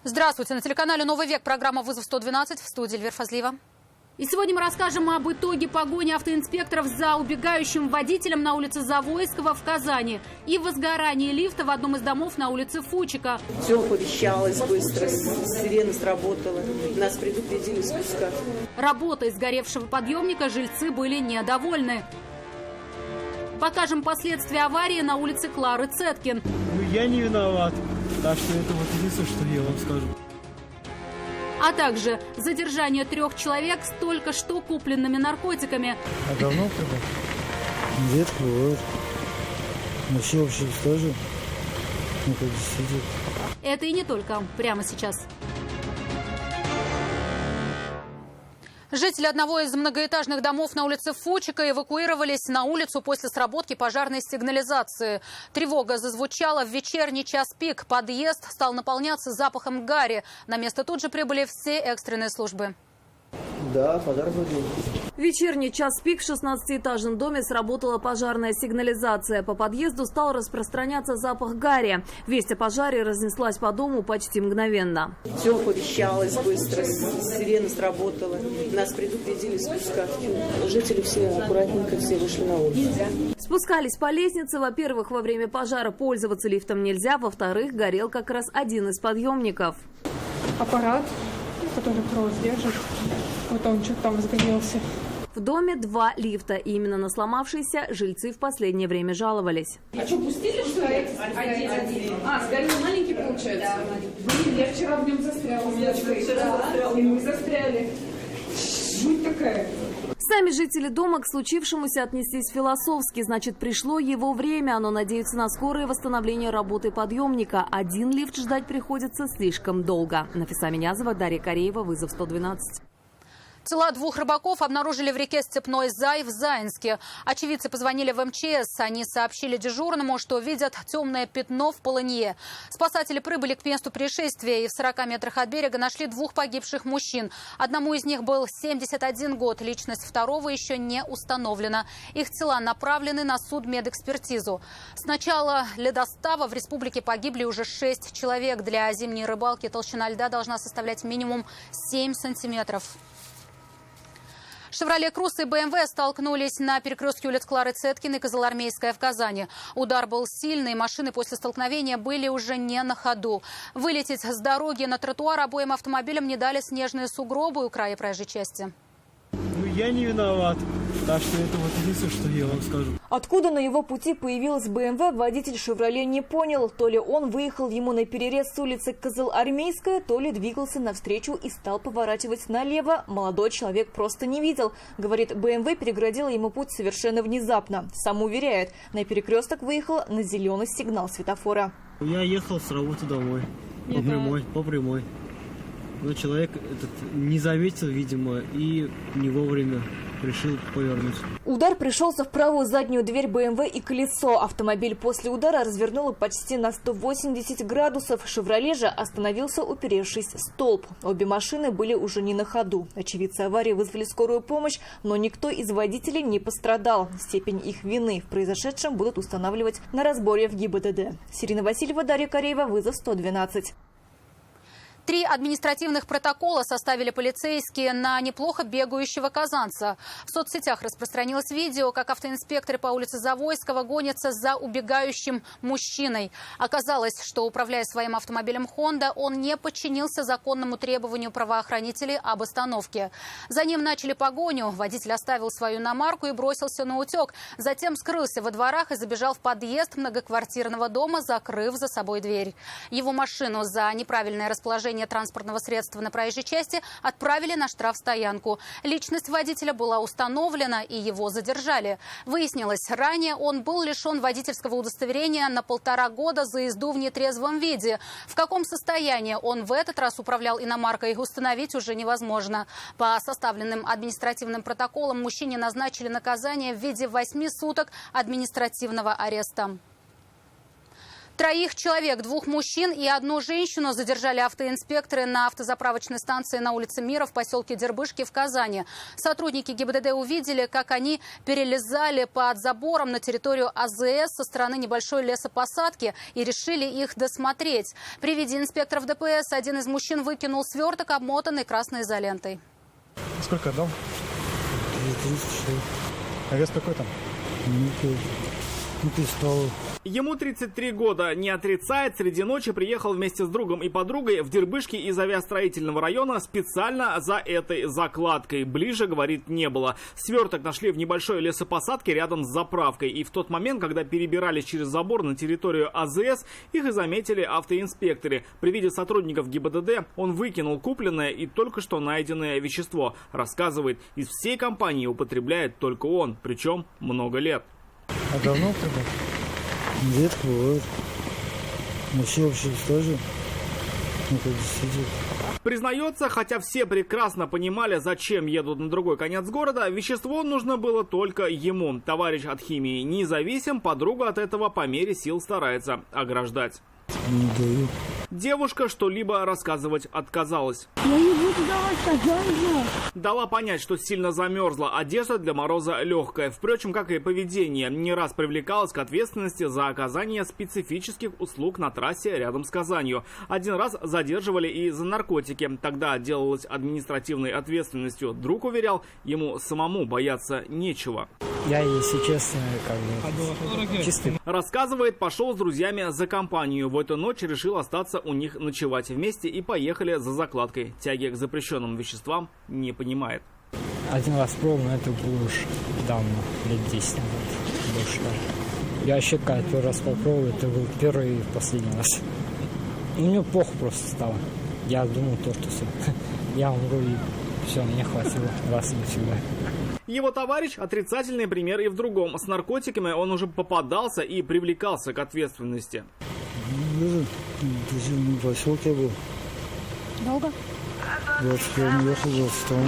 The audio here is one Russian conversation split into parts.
Здравствуйте. На телеканале «Новый век» программа «Вызов 112» в студии Эльвира Фазлиева. И сегодня мы расскажем об итоге погони автоинспекторов за убегающим водителем на улице Завойского в Казани и возгорании лифта в одном из домов на улице Фучика. Все оповещалось быстро, сирена сработала, нас предупредили спускать. Работой сгоревшего подъемника жильцы были недовольны. Покажем последствия аварии на улице Клары Цеткин. Я не виноват, так что это вот единственное, что я вам скажу. А также задержание 3 человек с только что купленными наркотиками. А давно когда? Редко бывает. Но все вообще тоже. Ну, как сидит. Это и не только. Прямо сейчас. Жители одного из многоэтажных домов на улице Фучика эвакуировались на улицу после сработки пожарной сигнализации. Тревога зазвучала в вечерний час пик. Подъезд стал наполняться запахом гари. На место тут же прибыли все экстренные службы. Да, пожар был. В вечерний час пик в 16-этажном доме сработала пожарная сигнализация. По подъезду стал распространяться запах гари. Весть о пожаре разнеслась по дому почти мгновенно. Все оповещалось быстро, сирена сработала, нас предупредили спускать. Жители все аккуратненько все вышли на улицу. Спускались по лестнице. Во-первых, во время пожара пользоваться лифтом нельзя. Во-вторых, горел как раз один из подъемников. Аппарат, который провод держит, вот он что-то там загорелся. В доме 2 лифта. И именно на сломавшийся жильцы в последнее время жаловались. А что, пустили, что ли? Один. А, сгорел маленький, получается? Да. Блин, я вчера в нем застряла. И мы застряли. Жуть такая. Сами жители дома к случившемуся отнеслись философски. Значит, пришло его время. Но надеются на скорое восстановление работы подъемника. Один лифт ждать приходится слишком долго. Нафиса Минязова, Дарья Кореева, «Вызов 112». Тела 2 рыбаков обнаружили в реке Степной Зай в Заинске. Очевидцы позвонили в МЧС. Они сообщили дежурному, что видят темное пятно в полынье. Спасатели прибыли к месту происшествия и в 40 метрах от берега нашли 2 погибших мужчин. Одному из них был 71 год. Личность второго еще не установлена. Их тела направлены на судмедэкспертизу. С начала ледостава в республике погибли уже 6 человек. Для зимней рыбалки толщина льда должна составлять минимум 7 сантиметров. «Шевроле Круз» и БМВ столкнулись на перекрестке улиц Клары Цеткин и Козылармейская в Казани. Удар был сильный, машины после столкновения были уже не на ходу. Вылететь с дороги на тротуар обоим автомобилям не дали снежные сугробы у края проезжей части. Я не виноват, так что это вот единственное, что я вам скажу. Откуда на его пути появилась БМВ, водитель «Шевроле» не понял. То ли он выехал ему на перерез с улицы Козылармейская, то ли двигался навстречу и стал поворачивать налево. Молодой человек просто не видел. Говорит, БМВ переградила ему путь совершенно внезапно. Сам уверяет, на перекресток выехал на зеленый сигнал светофора. Я ехал с работы домой, по прямой. Но человек этот не заметил, видимо, и не вовремя решил повернуть. Удар пришелся в правую заднюю дверь БМВ и колесо. Автомобиль после удара развернуло почти на 180 градусов. «Шевроле» же остановился, уперевшись в столб. Обе машины были уже не на ходу. Очевидцы аварии вызвали скорую помощь, но никто из водителей не пострадал. Степень их вины в произошедшем будут устанавливать на разборе в ГИБДД. Сирина Васильева, Дарья Кореева, «Вызов 112». 3 административных протокола составили полицейские на неплохо бегающего казанца. В соцсетях распространилось видео, как автоинспекторы по улице Завойского гонятся за убегающим мужчиной. Оказалось, что, управляя своим автомобилем «Хонда», он не подчинился законному требованию правоохранителей об остановке. За ним начали погоню. Водитель оставил свою иномарку и бросился на утек. Затем скрылся во дворах и забежал в подъезд многоквартирного дома, закрыв за собой дверь. Его машину за неправильное расположение транспортного средства на проезжей части отправили на штрафстоянку. Личность водителя была установлена и его задержали. Выяснилось, ранее он был лишен водительского удостоверения на 1,5 года за езду в нетрезвом виде. В каком состоянии он в этот раз управлял иномаркой, установить уже невозможно. По составленным административным протоколам мужчине назначили наказание в виде 8 суток административного ареста. 3 человек, 2 мужчин и 1 женщину задержали автоинспекторы на автозаправочной станции на улице Мира в поселке Дербышки в Казани. Сотрудники ГИБДД увидели, как они перелезали под забором на территорию АЗС со стороны небольшой лесопосадки и решили их досмотреть. При виде инспекторов ДПС один из мужчин выкинул сверток, обмотанный красной изолентой. Сколько отдал? 36. А вес какой там? Ну, перестал. Ему 33 года. Не отрицает, среди ночи приехал вместе с другом и подругой в Дербышки из авиастроительного района специально за этой закладкой. Ближе, говорит, не было. Сверток нашли в небольшой лесопосадке рядом с заправкой. И в тот момент, когда перебирались через забор на территорию АЗС, их и заметили автоинспекторы. При виде сотрудников ГИБДД он выкинул купленное и только что найденное вещество. Рассказывает, из всей компании употребляет только он, причем много лет. А давно употребляет? Редко бывает. Вообще тоже. Ну, как действительно. Признается, хотя все прекрасно понимали, зачем едут на другой конец города, вещество нужно было только ему. Товарищ от химии независим, подруга от этого по мере сил старается ограждать. Не даю. Девушка что-либо рассказывать отказалась. Я не буду давать сказать. Дала понять, что сильно замерзла, одежда для мороза легкая. Впрочем, как и поведение, не раз привлекалась к ответственности за оказание специфических услуг на трассе рядом с Казанью. Один раз задерживали и за наркотики. Тогда отделалась административной ответственностью. Друг уверял, ему самому бояться нечего. Я, если честно, как бы чистый. Рассказывает, пошел с друзьями за компанию. В эту ночь решил остаться у них ночевать вместе и поехали за закладкой. Тяги к запрещенным веществам не понимает. Один раз пробовал, но это было уж давно, лет 10 назад. Больше. Я вообще, когда первый раз попробовал, это был первый и последний раз. Мне плохо просто стало. Я думал, что все. Я умру и все, мне хватило раз и навсегда. Его товарищ – отрицательный пример и в другом. С наркотиками он уже попадался и привлекался к ответственности. В поселке был. Долго? 21 ехал, 22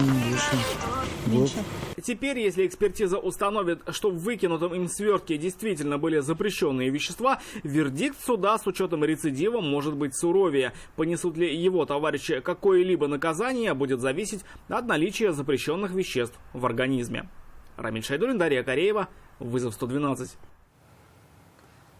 меньше. Теперь, если экспертиза установит, что в выкинутом им свертке действительно были запрещенные вещества, вердикт суда с учетом рецидива может быть суровее. Понесут ли его товарищи какое-либо наказание, будет зависеть от наличия запрещенных веществ в организме. Рамиль Шайдуллин, Дарья Кореева, вызов 112.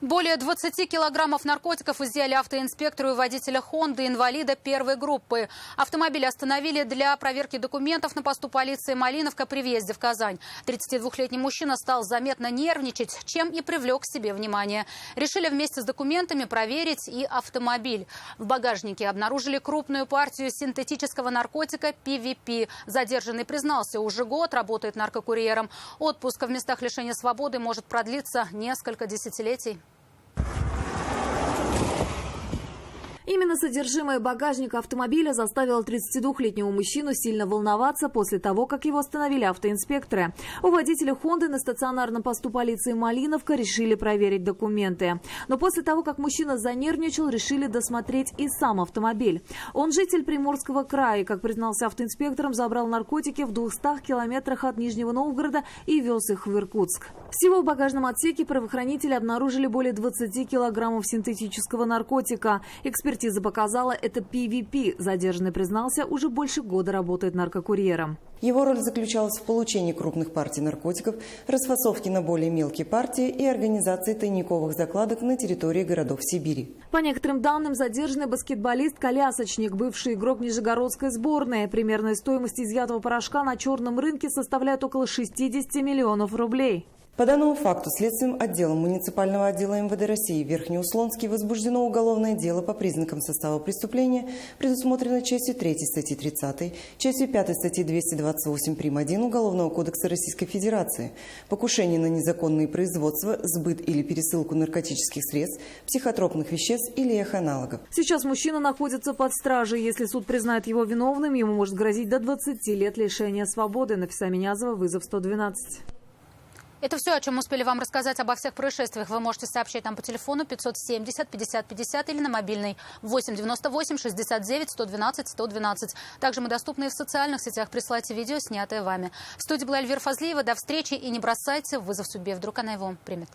Более 20 килограммов наркотиков изъяли автоинспектору и водителя «Хонды» инвалида первой группы. Автомобиль остановили для проверки документов на посту полиции Малиновка при въезде в Казань. 32-летний мужчина стал заметно нервничать, чем и привлек к себе внимание. Решили вместе с документами проверить и автомобиль. В багажнике обнаружили крупную партию синтетического наркотика PVP. Задержанный признался, уже год работает наркокурьером. Отпуск в местах лишения свободы может продлиться несколько десятилетий. Именно содержимое багажника автомобиля заставило 32-летнего мужчину сильно волноваться после того, как его остановили автоинспекторы. У водителя «Хонды» на стационарном посту полиции Малиновка решили проверить документы. Но после того, как мужчина занервничал, решили досмотреть и сам автомобиль. Он житель Приморского края, как признался автоинспектором, забрал наркотики в 200 километрах от Нижнего Новгорода и вез их в Иркутск. Всего в багажном отсеке правоохранители обнаружили более 20 килограммов синтетического наркотика. Экспертиза показала, это PVP. Задержанный признался, уже больше года работает наркокурьером. Его роль заключалась в получении крупных партий наркотиков, расфасовке на более мелкие партии и организации тайниковых закладок на территории городов Сибири. По некоторым данным, задержанный баскетболист-колясочник, бывший игрок Нижегородской сборной. Примерная стоимость изъятого порошка на черном рынке составляет около 60 миллионов рублей. По данному факту следственным отделом муниципального отдела МВД России Верхнеуслонский возбуждено уголовное дело по признакам состава преступления, предусмотрено частью 3 статьи 30, частью 5 статьи 228 прим. 1 Уголовного кодекса Российской Федерации. Покушение на незаконные производства, сбыт или пересылку наркотических средств, психотропных веществ или их аналогов. Сейчас мужчина находится под стражей. Если суд признает его виновным, ему может грозить до 20 лет лишения свободы. Нафиса Минязова, вызов 112. Это все, о чем успели вам рассказать. Обо всех происшествиях вы можете сообщить нам по телефону 570 50 50 или на мобильный 8 98 69 112 112. Также мы доступны и в социальных сетях. Присылайте видео, снятое вами. В студии была Эльвира Фазлиева. До встречи и не бросайте вызов судьбе. Вдруг она его примет.